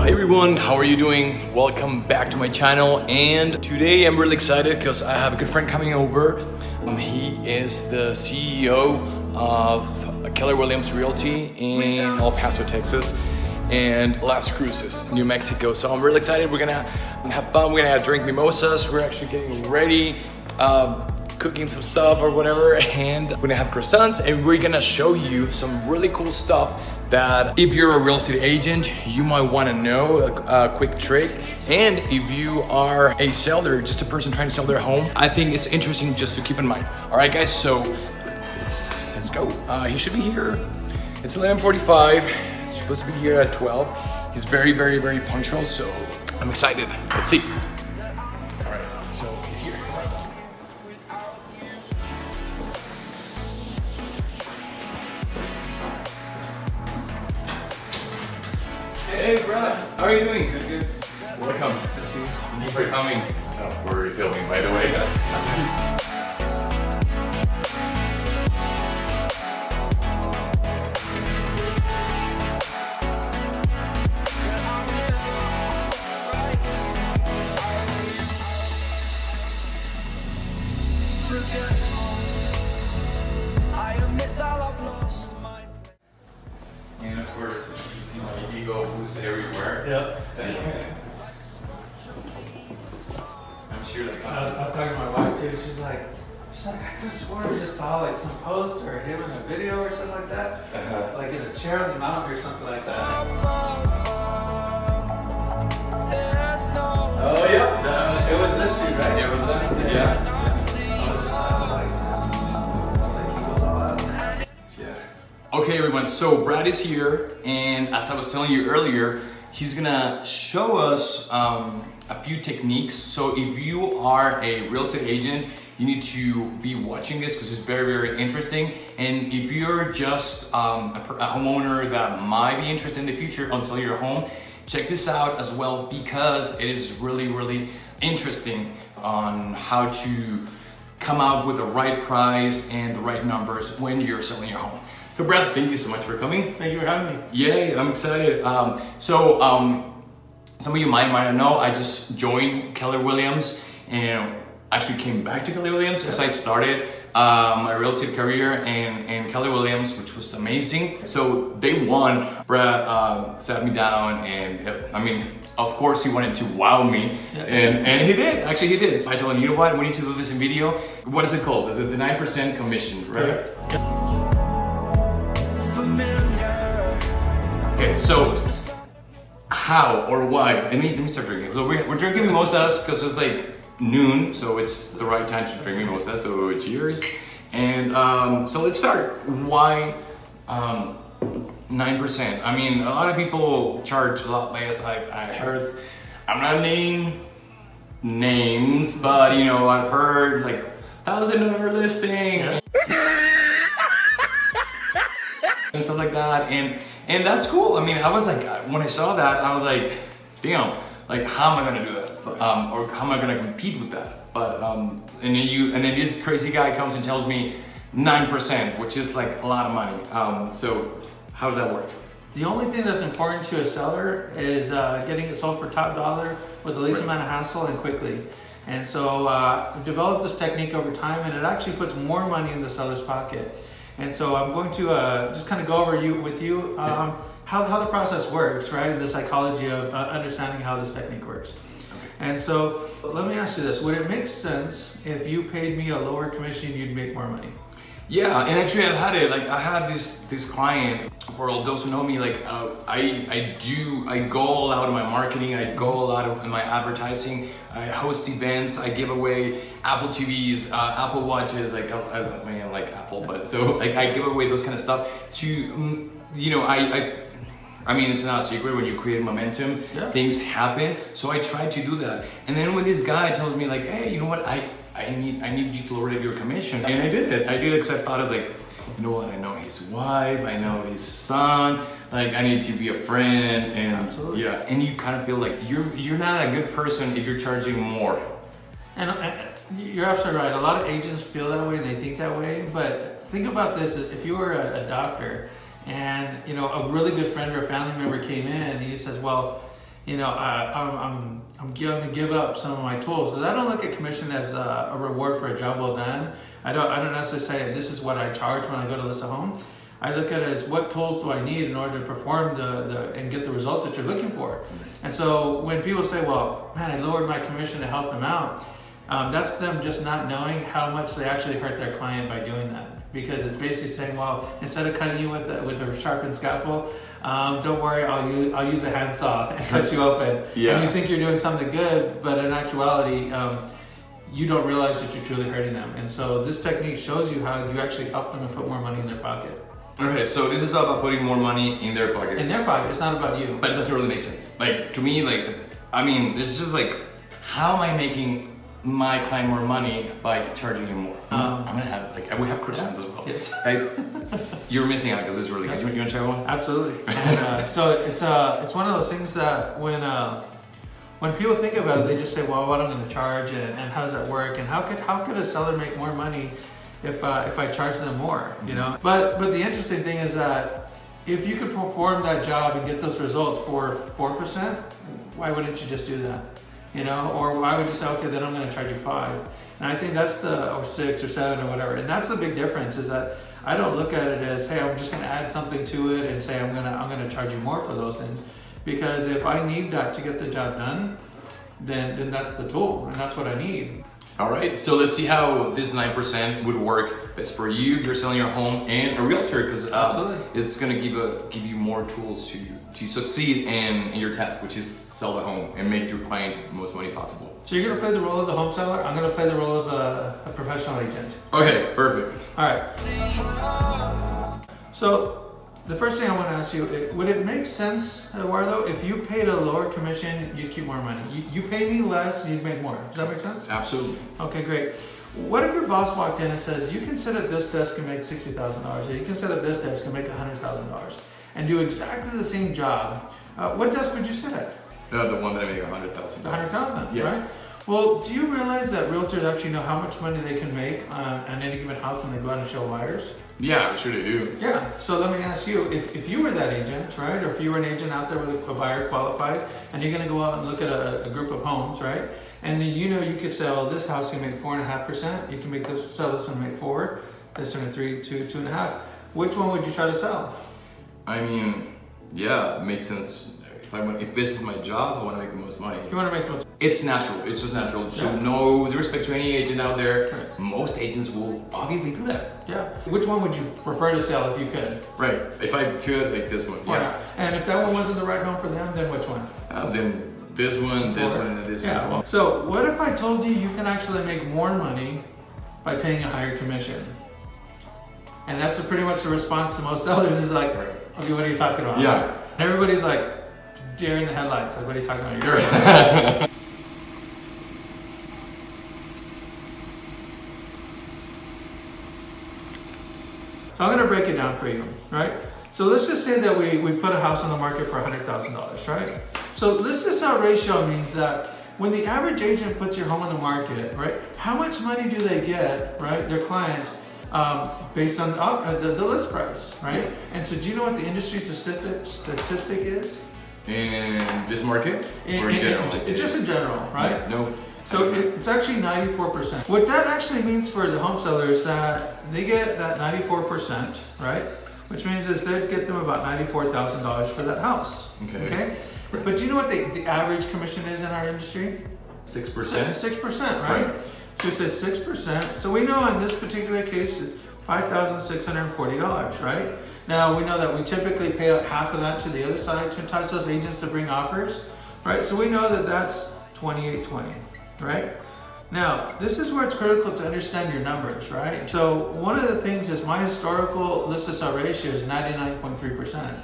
Hi everyone, how are you doing? Welcome back to my channel, and today I'm really excited because I have a good friend coming over. He is the CEO of Keller Williams Realty in El Paso, Texas, and Las Cruces, New Mexico. So I'm really excited. We're gonna have fun. We're gonna drink mimosas. We're actually getting ready, cooking some stuff or whatever, and we're gonna have croissants, and we're gonna show you some really cool stuff that if you're a real estate agent, you might want to know a quick trick. And if you are a seller, just a person trying to sell their home, I think it's interesting just to keep in mind. All right, guys, so let's go. He should be here. It's 11:45. He's supposed to be here at 12. He's very, very, very punctual, so I'm excited. Let's see. All right, so he's here. Hey, brother, how are you doing? Good. Welcome. Thank you for coming. Oh, we're already filming, by the way. And of course, you see my ego boost everywhere. Yep. I'm sure that I was talking to my wife too. She's like, I could have sworn we just saw like some post or him in a video or something like that, like in a chair on the mountain or something like that. Oh yeah, It was this shoot, right? it was that. Yeah. Okay, everyone. So Brad is here, and as I was telling you earlier, he's gonna show us a few techniques. So if you are a real estate agent, you need to be watching this because it's very, very interesting. And if you're just a homeowner that might be interested in the future on selling your home, check this out as well because it is really, really interesting on how to come out with the right price and the right numbers when you're selling your home. So Brad, thank you so much for coming. Thank you for having me. Yay, I'm excited. Some of you might not know, I just joined Keller Williams and actually came back to Keller Williams because I started my real estate career in Keller Williams, which was amazing. So day one, Brad sat me down and I mean, of course he wanted to wow me, and he did, actually he did. So I told him, you know what, we need to do this in video. What is it called? Is it the 9% commission, right? Okay, so how or why? Let me start drinking. So we're drinking mimosas because it's like noon, so it's the right time to drink mimosas. So cheers. And so let's start. Why 9%? I mean, a lot of people charge a lot less. I heard. I'm not naming names, but you know, I've heard like $1,000 listing. Yeah. And stuff like that, and that's cool. I mean, I was like, when I saw that, I was like, damn, like how am I gonna do that, or how am I gonna compete with that? But and then this crazy guy comes and tells me 9%, which is like a lot of money. So how does that work? The only thing that's important to a seller is getting it sold for top dollar with the least amount of hassle and quickly. And so I've developed this technique over time, and it actually puts more money in the seller's pocket. And so I'm going to just kind of go over with you how the process works, right? And the psychology of understanding how this technique works. Okay. And so let me ask you this: would it make sense if you paid me a lower commission, you'd make more money? Yeah, and actually I've had it. Like I had this client. For all those who know me, like I go all out in my marketing. I go all out in my advertising. I host events. I give away Apple TVs, Apple Watches. Like I mean, like Apple, but so like I give away those kind of stuff to you know I mean, it's not a secret when you create momentum, things happen. So I tried to do that, and then when this guy tells me like, hey, you know what, I need you to lower your commission, and I did it because I thought of like, you know what, I know his wife, I know his son, like I need to be a friend, and absolutely. Yeah, and you kind of feel like you're not a good person if you're charging more. And you're absolutely right. A lot of agents feel that way and they think that way, but think about this: if you were a doctor and you know a really good friend or a family member came in and he says, well, I'm going to give up some of my tools, because I don't look at commission as a reward for a job well done. I don't necessarily say this is what I charge when I go to list a home. I look at it as what tools do I need in order to perform and get the results that you're looking for. And so when people say, well, man, I lowered my commission to help them out, that's them just not knowing how much they actually hurt their client by doing that. Because it's basically saying, well, instead of cutting you with a sharpened scalpel, don't worry, I'll use a handsaw and cut you open. Yeah. And you think you're doing something good, but in actuality, you don't realize that you're truly hurting them. And so this technique shows you how you actually help them and put more money in their pocket. Okay, so this is all about putting more money in their pocket. In their pocket, it's not about you. But it doesn't really make sense. Like, to me, it's just like, how am I making my client more money by charging him more? I'm gonna have, we have questions as well. Yes. Guys, you're missing out because it's really good. You wanna try one? Absolutely. And, so it's one of those things that when people think about it, they just say, well, what I'm gonna charge and how does that work? And how could a seller make more money if I charge them more, you know? But the interesting thing is that if you could perform that job and get those results for 4%, why wouldn't you just do that? You know, or why would you say, okay, then I'm going to charge you 5? And I think that's or 6 or 7 or whatever. And that's the big difference, is that I don't look at it as, hey, I'm just going to add something to it and say I'm going to charge you more for those things. Because if I need that to get the job done, then that's the tool, and that's what I need. All right, so let's see how this 9% would work best for you if you're selling your home and a realtor, because it's going to give you more tools to succeed in your task, which is sell the home and make your client the most money possible. So you're going to play the role of the home seller. I'm going to play the role of a professional agent. Okay, perfect. All right. So the first thing I want to ask you, would it make sense, Eduardo, if you paid a lower commission, you'd keep more money? You pay me less, you'd make more. Does that make sense? Absolutely. Okay, great. What if your boss walked in and says, you can sit at this desk and make $60,000, or you can sit at this desk and make $100,000, and do exactly the same job? What desk would you sit at? The one that I make $100,000. $100,000, yeah. Right? Well, do you realize that realtors actually know how much money they can make on any given house when they go out and show buyers? Yeah, I'm sure they do. Yeah, so let me ask you, if you were that agent, right, or if you were an agent out there with a buyer qualified, and you're gonna go out and look at a group of homes, right, and then you could sell this house, you make 4.5%, you can sell this one, make 4, this one, 3, 2, 2.5. Which one would you try to sell? I mean, yeah, it makes sense. If this is my job, I want to make the most money. You want to make the most. It's natural. It's just natural. So Yeah. no disrespect to any agent out there. Right. Most agents will obviously do that. Yeah. Which one would you prefer to sell if you could? Right. If I could, like this one. Yeah. And if that one wasn't the right home for them, then which one? Then this one, this one, and this Yeah. one. So what if I told you you can actually make more money by paying a higher commission? And that's pretty much the response to most sellers is like, okay, what are you talking about? Yeah. And everybody's like, deer in the headlights. Like, what are you talking about? You're right. So I'm going to break it down for you, right? So let's just say that we put a house on the market for $100,000, right? So list this out ratio means that when the average agent puts your home on the market, right, how much money do they get, right, their client, based on the list price, right? And so do you know what the industry statistic is? In this market? Or in general? Just in general, right? No. So it's actually 94%. What that actually means for the home seller is that they get that 94%, right? Which means is they'd get them about $94,000 for that house. Okay. But do you know what the average commission is in our industry? 6%? 6%, right? So it says 6%. So we know in this particular case, it's $5,640, right? Now we know that we typically pay out half of that to the other side to entice those agents to bring offers, right? So we know that that's $2,820, right? Now, this is where it's critical to understand your numbers, right? So one of the things is my historical list to sell ratio is 99.3%.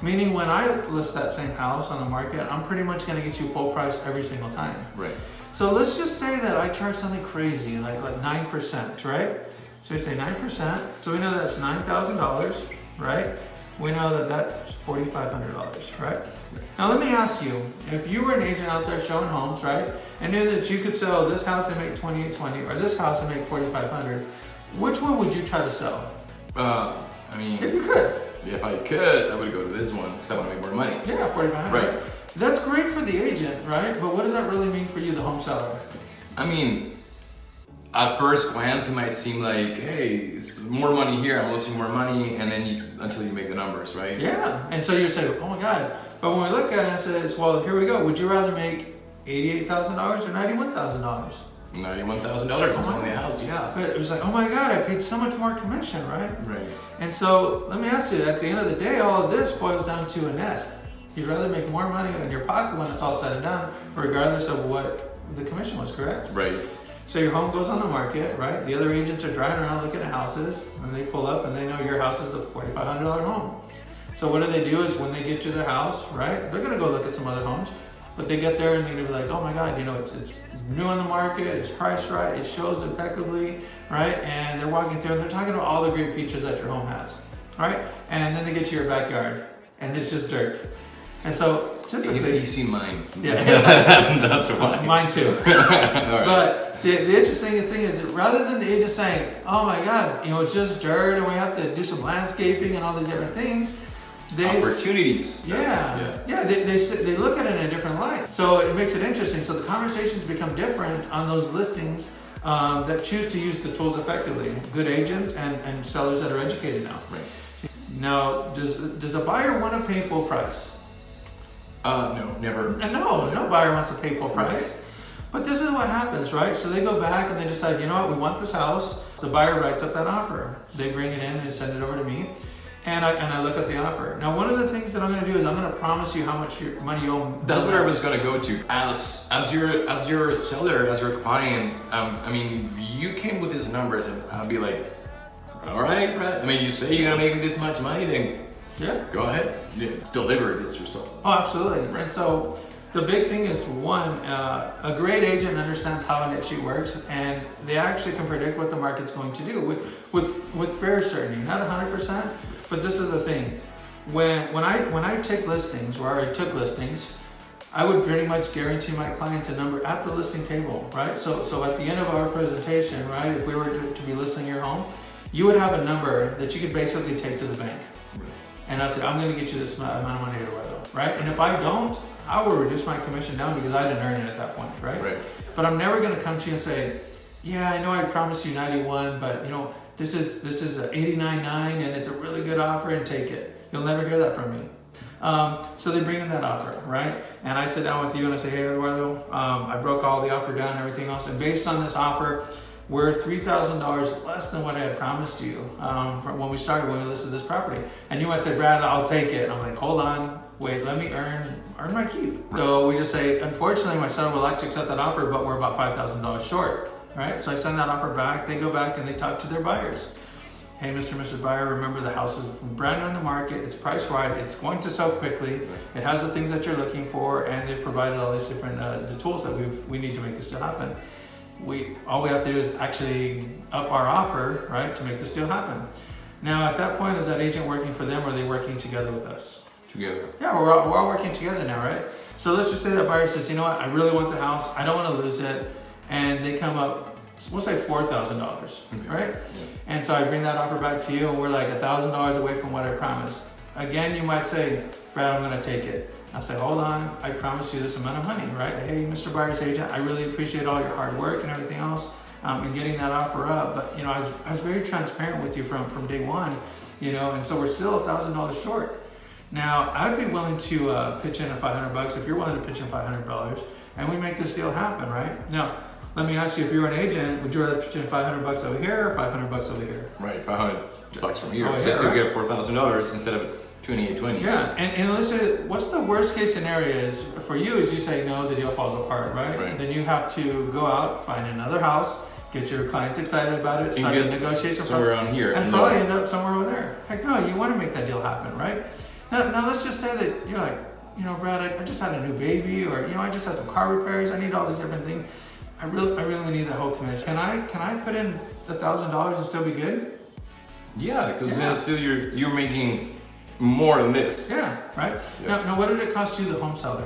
Meaning when I list that same house on the market, I'm pretty much gonna get you full price every single time. Right. So let's just say that I charge something crazy, like 9%, right? So we say 9%, so we know that's $9,000, right? We know that that's $4,500, right? Now let me ask you, if you were an agent out there showing homes, right, and knew that you could sell this house and make $2,820 or this house and make $4,500, which one would you try to sell? I mean, If you could. if I could, I would go to this one because I want to make more money. Yeah, $4,500. Right. That's great for the agent, right? But what does that really mean for you, the home seller? I mean, at first glance, it might seem like, hey, it's more money here, I'm losing more money, and then until you make the numbers, right? Yeah, and so you say, oh my God. But when we look at it, it says, well, here we go. Would you rather make $88,000 or $91,000? $91,000 it's only a house, yeah. But it was like, oh my God, I paid so much more commission, right? Right. And so let me ask you, at the end of the day, all of this boils down to a net. You'd rather make more money in your pocket when it's all said and done, regardless of what the commission was, correct? Right. So your home goes on the market, right? The other agents are driving around looking at houses, and they pull up and they know your house is the $4,500 home. So what do is when they get to their house, right? They're gonna go look at some other homes, but they get there and they're gonna be like, oh my God, you know, it's new on the market, it's priced right, it shows impeccably, right? And they're walking through and they're talking about all the great features that your home has, right? And then they get to your backyard and it's just dirt. And so typically, You see mine. Yeah. That's why. Mine too. All right. But the interesting thing is that rather than the agent saying, oh my God, you know, it's just dirt and we have to do some landscaping and all these different things, opportunities. They look at it in a different light. So it makes it interesting. So the conversations become different on those listings that choose to use the tools effectively. Good agents and sellers that are educated now. Right. Now, does a buyer want to pay full price? No, never. No buyer wants to pay full price. Right. But this is what happens, right? So they go back and they decide, you know what, we want this house. The buyer writes up that offer. They bring it in and send it over to me. And I look at the offer. Now, one of the things that I'm going to do is I'm going to promise you how much money you owe. That's what I was going to go to. As your seller, as your client, I mean, you came with these numbers, and I'll be like, all right, Brett. I mean, you say you're going to make me this much money, then go ahead, deliver this yourself. Oh, absolutely. And so the big thing is one, a great agent understands how a niche works, and they actually can predict what the market's going to do with fair certainty, not 100%. But this is the thing, when I take listings, or I took listings, I would pretty much guarantee my clients a number at the listing table, right? So at the end of our presentation, right, if we were to be listing your home, you would have a number that you could basically take to the bank. And I said, I'm going to get you this amount of money or whatever, right? And if I don't, I will reduce my commission down because I didn't earn it at that point, right? Right. But I'm never going to come to you and say, yeah, I know I promised you 91, but you know, this is a 89.9 and it's a really good offer, and take it. You'll never hear that from me. So they bring in that offer, right? And I sit down with you and I say, hey, Eduardo, I broke all the offer down and everything else, and based on this offer, we're $3,000 less than what I had promised you from when we listed this property. And you might say, Brad, I'll take it. And I'm like, hold on, wait, let me earn my keep. So we just say, unfortunately, my seller would like to accept that offer, but we're about $5,000 short, right? So I send that offer back. They go back and they talk to their buyers. Hey, Mr. and Mrs. Buyer, remember the house is brand new on the market. It's priced right. It's going to sell quickly. It has the things that you're looking for, and they've provided all these different the tools that we need to make this deal happen. All we have to do is actually up our offer, right, to make this deal happen. Now, at that point, is that agent working for them, or are they working together with us? Together. Yeah, we're all working together now, right? So let's just say that buyer says, you know what, I really want the house. I don't want to lose it. And they come up, we'll say $4,000, right? Yeah. And so I bring that offer back to you, and we're like $1,000 away from what I promised. Again, you might say, Brad, I'm going to take it. I say, hold on, I promised you this amount of money, right? Hey, Mr. Buyer's agent, I really appreciate all your hard work and everything else in getting that offer up. But, you know, I was very transparent with you from day one, you know, and so we're still $1,000 short. Now, I'd be willing to pitch in $500 if you're willing to pitch in $500, and we make this deal happen, right? Now, let me ask you, if you're an agent, would you rather pitch in $500 over here or $500 over here? Right, $500 from here. Oh, Since yeah, you get $4,000 instead of $2,820. Yeah, and listen, what's the worst case scenario is for you is you say no, the deal falls apart, right? Then you have to go out, find another house, get your clients excited about it, start the negotiation somewhere around here, and probably end up somewhere over there. Heck no, you want to make that deal happen, right? Now let's just say that you're like, you know, Brad, I just had a new baby, or you know, I just had some car repairs, I need all these different things. I really need that whole commission. Can I put in $1,000 and still be good? Yeah, because still you're making more than this. Yeah, right? Yeah. Now, what did it cost you, the home seller?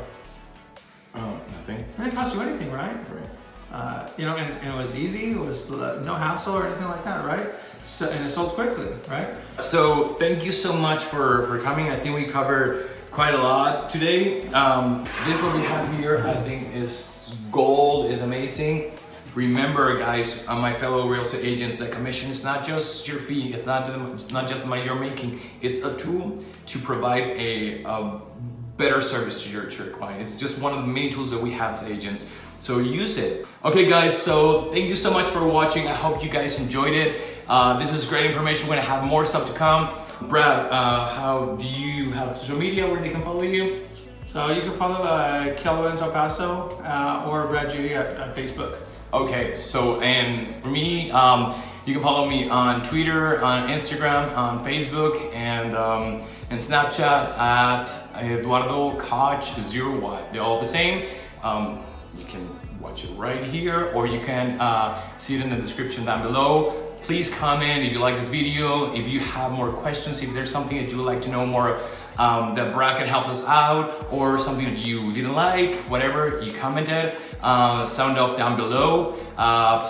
Nothing. It didn't cost you anything, right? Right. You know, and it was easy. It was no hassle or anything like that, right? So, and it sold quickly, right? So thank you so much for coming. I think we covered quite a lot today. This what we have here, I think is gold, is amazing. Remember guys, my fellow real estate agents, that commission is not just your fee, it's not just the money you're making, it's a tool to provide a better service to your client. It's just one of the many tools that we have as agents, so use it. Okay guys, so thank you so much for watching. I hope you guys enjoyed it. This is great information. We're gonna have more stuff to come. Brad, how do you have social media where they can follow you? So you can follow Keller Williams El Paso or Brad Judy at Facebook. Okay, so and for me, you can follow me on Twitter, on Instagram, on Facebook, and Snapchat at Eduardo Koch01. They're all the same. You can watch it right here, or you can see it in the description down below. Please comment if you like this video, if you have more questions, if there's something that you would like to know more that Brad can help us out, or something that you didn't like, whatever you commented, sound off down below.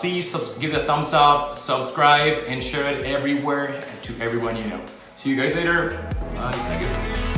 Please give it a thumbs up, subscribe, and share it everywhere to everyone you know. See you guys later. Bye. Thank you.